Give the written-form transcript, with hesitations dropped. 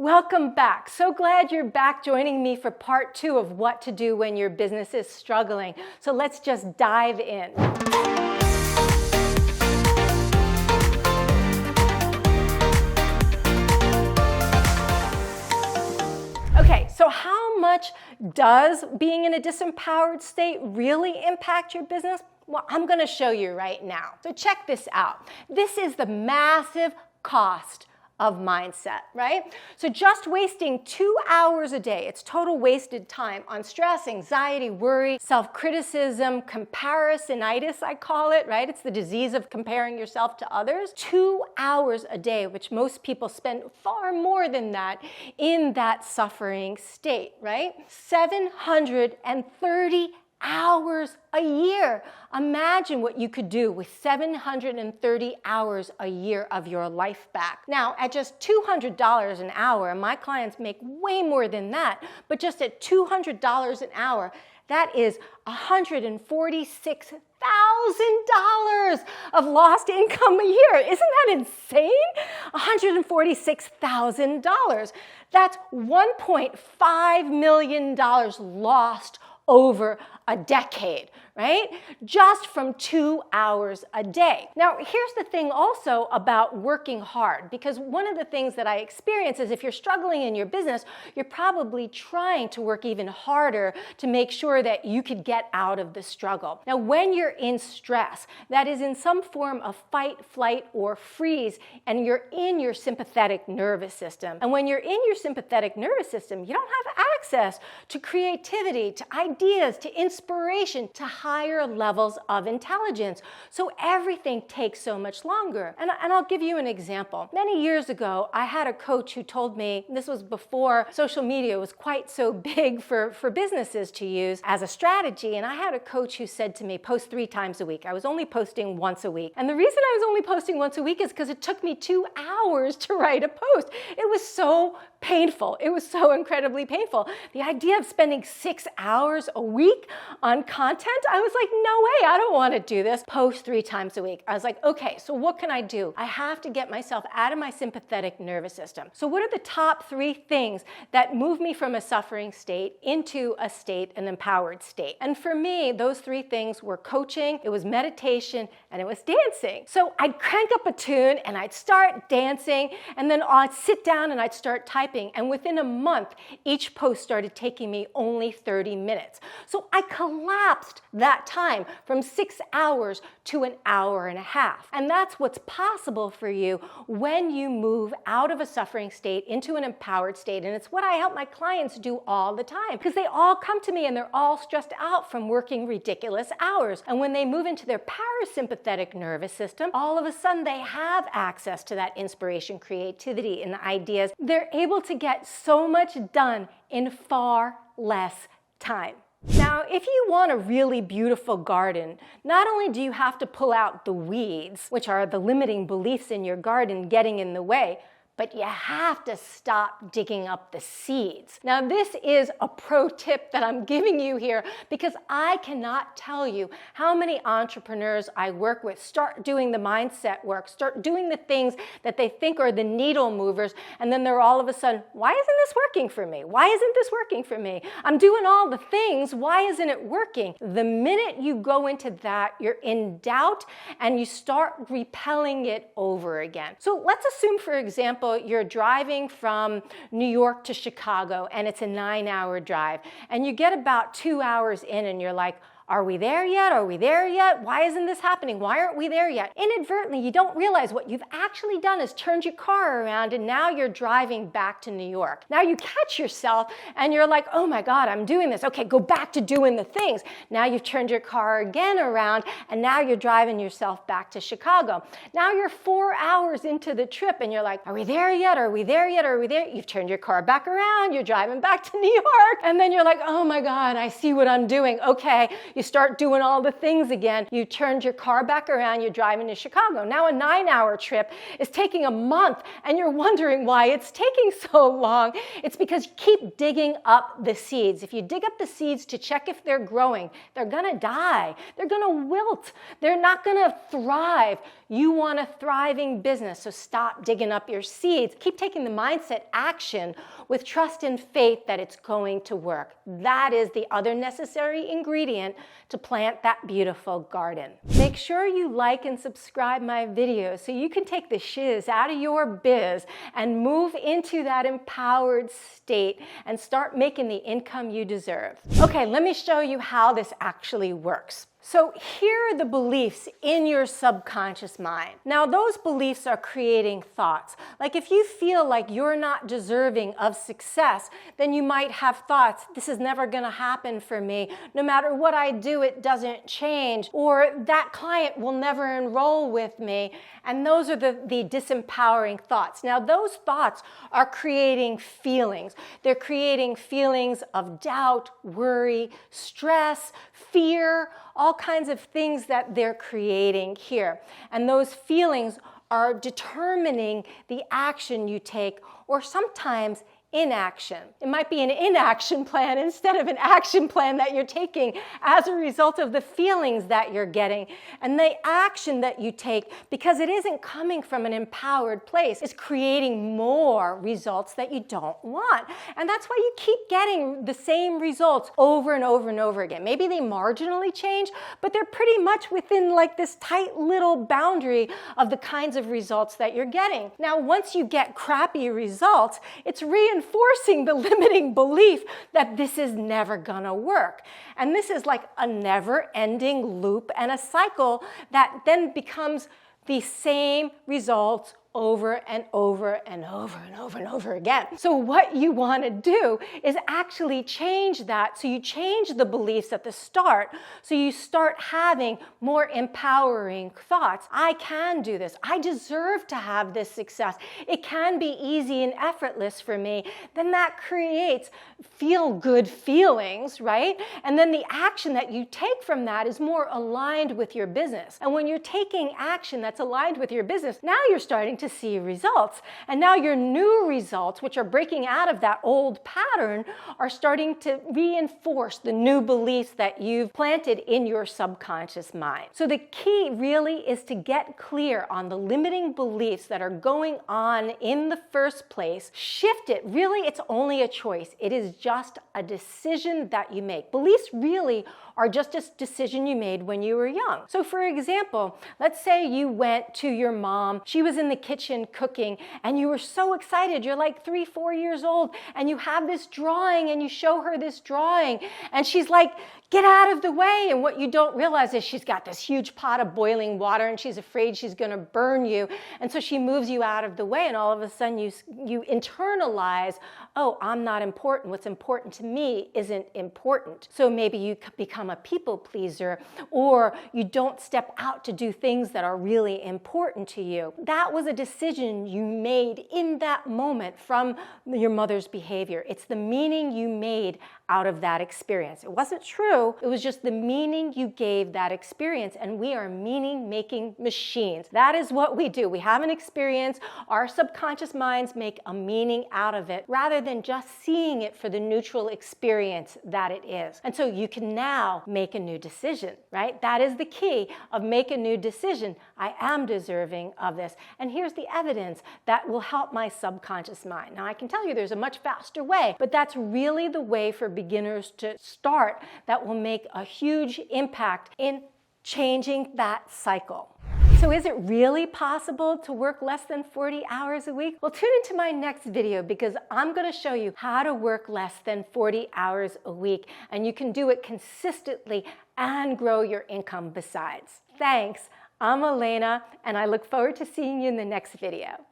Welcome back. So glad you're back joining me for part 2 of what to do when your business is struggling. So let's just dive in. Okay, so how much does being in a disempowered state really impact your business? Well, I'm going to show you right now. So check this out. This is the massive cost of mindset, right? So just wasting 2 hours a day, it's total wasted time on stress, anxiety, worry, self-criticism, comparisonitis, I call it, right? It's the disease of comparing yourself to others. 2 hours a day, which most people spend far more than that in that suffering state, right? 730 hours a year. Imagine what you could do with 730 hours a year of your life back. Now, at just $200 an hour, and my clients make way more than that, but just at $200 an hour, that is $146,000 of lost income a year. Isn't that insane? $146,000. That's $1.5 million lost over a decade, right? Just from 2 hours a day. Now, here's the thing also about working hard, because one of the things that I experience is if you're struggling in your business, you're probably trying to work even harder to make sure that you could get out of the struggle. Now, when you're in stress, that is in some form of fight, flight, or freeze, and you're in your sympathetic nervous system. And when you're in your sympathetic nervous system, you don't have access to creativity, to ideas, to inspiration, to higher levels of intelligence. So everything takes so much longer. And I'll give you an example. Many years ago, I had a coach who told me, this was before social media was quite so big for businesses to use as a strategy, and I had a coach who said to me, post 3 times a week. I was only posting once a week. And the reason I was only posting once a week is because it took me 2 hours to write a post. It was so painful. It was so incredibly painful. The idea of spending 6 hours a week on content, I was like, no way, I don't want to do this. Post 3 times a week. I was like, okay, so what can I do? I have to get myself out of my sympathetic nervous system. So what are the top 3 things that move me from a suffering state into a state, an empowered state? And for me, those 3 things were coaching, it was meditation, and it was dancing. So I'd crank up a tune and I'd start dancing, and then I'd sit down and I'd start typing. And within a month, each post started taking me only 30 minutes. So I collapsed that time from 6 hours to an hour and a half. And that's what's possible for you when you move out of a suffering state into an empowered state. And it's what I help my clients do all the time, because they all come to me and they're all stressed out from working ridiculous hours. And when they move into their parasympathetic nervous system, all of a sudden they have access to that inspiration, creativity, and ideas. They're able to get so much done in far less time. Now, if you want a really beautiful garden, not only do you have to pull out the weeds, which are the limiting beliefs in your garden getting in the way, but you have to stop digging up the seeds. Now, this is a pro tip that I'm giving you here because I cannot tell you how many entrepreneurs I work with start doing the mindset work, start doing the things that they think are the needle movers, and then they're all of a sudden, why isn't this working for me? Why isn't this working for me? I'm doing all the things, why isn't it working? The minute you go into that, you're in doubt and you start repelling it over again. So let's assume, for example, you're driving from New York to Chicago and it's a 9-hour drive, and you get about 2 hours in and you're like, are we there yet? Are we there yet? Why isn't this happening? Why aren't we there yet? Inadvertently, you don't realize what you've actually done is turned your car around and now you're driving back to New York. Now you catch yourself and you're like, oh my God, I'm doing this. Okay, go back to doing the things. Now you've turned your car again around and now you're driving yourself back to Chicago. Now you're 4 hours into the trip and you're like, are we there yet? Are we there yet? Are we there? You've turned your car back around. You're driving back to New York. And then you're like, oh my God, I see what I'm doing. Okay. You start doing all the things again. You turned your car back around, you're driving to Chicago. Now a 9-hour trip is taking a month and you're wondering why it's taking so long. It's because you keep digging up the seeds. If you dig up the seeds to check if they're growing, they're gonna die. They're gonna wilt. They're not gonna thrive. You want a thriving business, so stop digging up your seeds. Keep taking the mindset action with trust and faith that it's going to work. That is the other necessary ingredient to plant that beautiful garden. Make sure you like and subscribe my videos so you can take the shiz out of your biz and move into that empowered state and start making the income you deserve. Okay, let me show you how this actually works. So here are the beliefs in your subconscious mind. Now those beliefs are creating thoughts. Like if you feel like you're not deserving of success, then you might have thoughts, this is never gonna happen for me. No matter what I do, it doesn't change. Or that client will never enroll with me. And those are the disempowering thoughts. Now those thoughts are creating feelings. They're creating feelings of doubt, worry, stress, fear, all kinds of things that they're creating here. And those feelings are determining the action you take, or sometimes inaction. It might be an inaction plan instead of an action plan that you're taking as a result of the feelings that you're getting. And the action that you take, because it isn't coming from an empowered place, is creating more results that you don't want. And that's why you keep getting the same results over and over and over again. Maybe they marginally change, but they're pretty much within like this tight little boundary of the kinds of results that you're getting. Now, once you get crappy results, it's reinforcing the limiting belief that this is never gonna work. And this is like a never-ending loop and a cycle that then becomes the same results over and over and over and over and over again. So what you want to do is actually change that. So you change the beliefs at the start. So you start having more empowering thoughts. I can do this. I deserve to have this success. It can be easy and effortless for me. Then that creates feel-good feelings, right? And then the action that you take from that is more aligned with your business. And when you're taking action that's aligned with your business, now you're starting to see results. And now your new results, which are breaking out of that old pattern, are starting to reinforce the new beliefs that you've planted in your subconscious mind. So the key really is to get clear on the limiting beliefs that are going on in the first place. Shift it. Really, it's only a choice. It is just a decision that you make. Beliefs really are just a decision you made when you were young. So for example, let's say you went to your mom, she was in the kitchen cooking, and you were so excited, you're like 3-4 years old, and you have this drawing, and you show her this drawing, and she's like, get out of the way. And what you don't realize is she's got this huge pot of boiling water, and she's afraid she's gonna burn you, and so she moves you out of the way, and all of a sudden you internalize, oh, I'm not important. What's important to me isn't important. So maybe you become a people pleaser, or you don't step out to do things that are really important to you. That was a decision you made in that moment from your mother's behavior. It's the meaning you made out of that experience. It wasn't true. It was just the meaning you gave that experience, and we are meaning-making machines. That is what we do. We have an experience. Our subconscious minds make a meaning out of it rather than just seeing it for the neutral experience that it is. And so you can now make a new decision, right? That is the key of make a new decision. I am deserving of this. And here's the evidence that will help my subconscious mind. Now, I can tell you there's a much faster way, but that's really the way for beginners to start that will make a huge impact in changing that cycle. So is it really possible to work less than 40 hours a week? Well, tune into my next video because I'm going to show you how to work less than 40 hours a week, and you can do it consistently and grow your income besides. Thanks. I'm Alaina, and I look forward to seeing you in the next video.